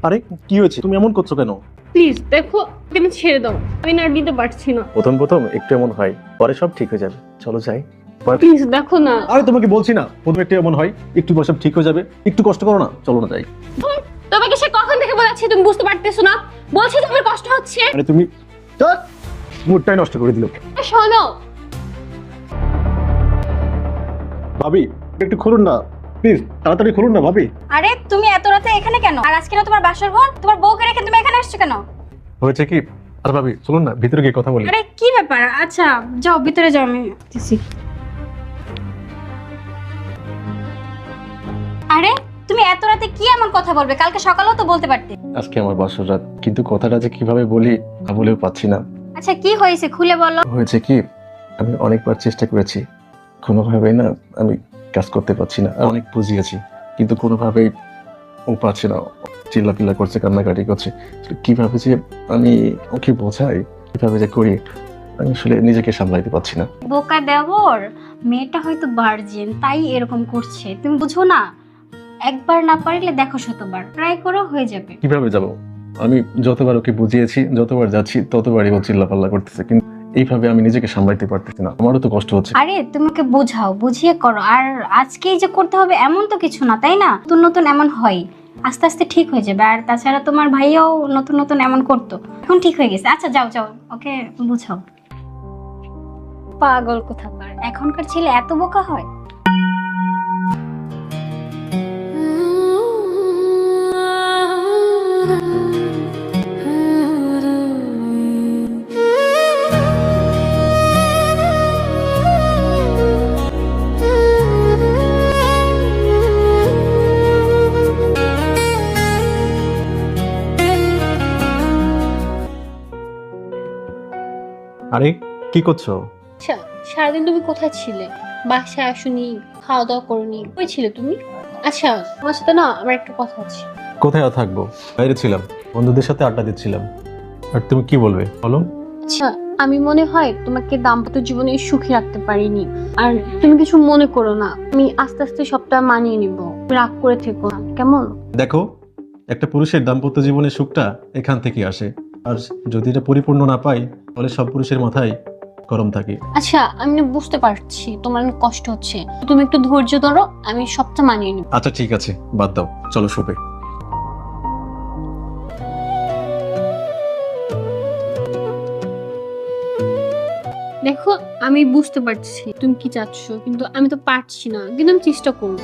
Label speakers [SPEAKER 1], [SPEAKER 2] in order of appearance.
[SPEAKER 1] আরে কি হয়েছে, তুমি এমন করছো কেন?
[SPEAKER 2] প্লিজ দেখো, তুমি ছেড়ে দাও, আমি না আর নিতে পারছি না।
[SPEAKER 1] প্রথম প্রথম একটু এমন হয়, পরে সব ঠিক হয়ে যাবে। চলো যাই।
[SPEAKER 2] প্লিজ দেখো না।
[SPEAKER 1] আরে তোমাকে বলছি না, প্রথমে একটু এমন হয়, একটু পরে সব ঠিক হয়ে যাবে। একটু কষ্ট করো না, চলো না যাই।
[SPEAKER 2] তোমাকে সে কখন থেকে বলেছি, তুমি বুঝতে পারতেছো না? বলছি তোমার কষ্ট হচ্ছে।
[SPEAKER 1] আরে তুমি মুডটাই নষ্ট করে দিল।
[SPEAKER 2] শোনো
[SPEAKER 1] ভাবি একটু খুলুন না প্লিজ, তাড়াতাড়ি খুলুন না ভাবি।
[SPEAKER 3] আরে তুমি এত রাতে এখানে কেন? আর আজকে না তোমার বাসর ঘর, তোমার বউকে রেখে তুমি এখানে আসছো কেন?
[SPEAKER 1] হয়েছে কি? আর ভাবি চলুন না ভিতরে গিয়ে কথা বলি।
[SPEAKER 3] আরে কি ব্যাপার? আচ্ছা যাও ভিতরে যাও, আমি আসতেছি। আরে তুমি এত রাতে কি এমন কথা বলবে? কালকে সকালেও তো বলতে পারতে।
[SPEAKER 1] আজকে আমার বাসর রাত, কিন্তু কথাটা যে কিভাবে বলি তা বলেও পাচ্ছি না।
[SPEAKER 3] আচ্ছা কি হয়েছে খুলে বলো।
[SPEAKER 1] হয়েছে কি, আমি অনেকবার চেষ্টা করেছি, কোনোভাবেই না আমি কাজ করতে পারছি না। অনেক বুঝিয়েছি কিন্তু কোনোভাবেই ও পারছে না। চিল্লাপিল্লা করছে, কান্নাকাটি করছে। কিভাবে যে আমি ওকে বোঝাই, কিভাবে যে করি, আমি আসলে নিজেকে সামলাইতে পারছি না।
[SPEAKER 3] বোকা দেবর, মেয়েটা হয়তো ভার্জিন তাই এরকম করছে, তুমি বুঝো না? একবার না পারলে দেখো শতবার ট্রাই করো, হয়ে যাবে।
[SPEAKER 1] কিভাবে যাব? আমি যতবার ওকে বুঝিয়েছি, যতবার যাচ্ছি ততবারই ও চিল্লাপাল্লা করতেছে, কিন্তু এইভাবে আমি নিজেকে সামলাইতে পারতেছি না। আমারও তো কষ্ট হচ্ছে।
[SPEAKER 3] আরে তোমাকে বোঝাও, বুঝিয়ে করো। আর আজকেই যে করতে হবে এমন তো কিছু না, তাই না? নতুন নতুন এমন হয়, আস্তে আস্তে ঠিক হয়ে যাবে। আর তাছাড়া তোমার ভাইয়াও নতুন নতুন এমন করতো, এখন ঠিক হয়ে গেছে। আচ্ছা যাও যাও, ওকে বুঝাও। পাগল কোথাকার, এখনকার ছেলে এত বোকা হয়?
[SPEAKER 1] আরে কি করছো?
[SPEAKER 2] আচ্ছা, সারাদিন তুমি কোথায় ছিলে? বাসায় আসুনি, খাওয়া দাওয়া করনি, কই ছিলে তুমি? আচ্ছা তোমার সাথে না আমার একটা কথা আছে।
[SPEAKER 1] কোথায় আর থাকবো, বাইরে ছিলাম, বন্ধুদের সাথে আড্ডা দিচ্ছিলাম। আর তুমি কি বলবে বলো?
[SPEAKER 2] আচ্ছা, আমি মনে হয় তোমাকে দাম্পত্য জীবনে সুখী রাখতে পারিনি। আর তুমি কিছু মনে করো না, আমি আস্তে আস্তে সবটা মানিয়ে নিব। রাগ করে থেকো না, কেমন?
[SPEAKER 1] দেখো, একটা পুরুষের দাম্পত্য জীবনের সুখটা এখান থেকে আসে। আর যদি এটা পরিপূর্ণ না পাই, তাহলে সব পুরুষের মাথায় গরম থাকে।
[SPEAKER 2] আচ্ছা আমি না বুঝতে পারছি তোমার অনেক কষ্ট হচ্ছে, তুমি একটু ধৈর্য ধরো, আমি সবটা মানিয়ে নিব।
[SPEAKER 1] আচ্ছা ঠিক আছে, বাদ দাও, চলো শুবে।
[SPEAKER 2] দেখো আমি বুঝতে পারছি তুমি কি চাচ্ছ, কিন্তু আমি তো পারছি না, কিন্তু আমি চেষ্টা করবো।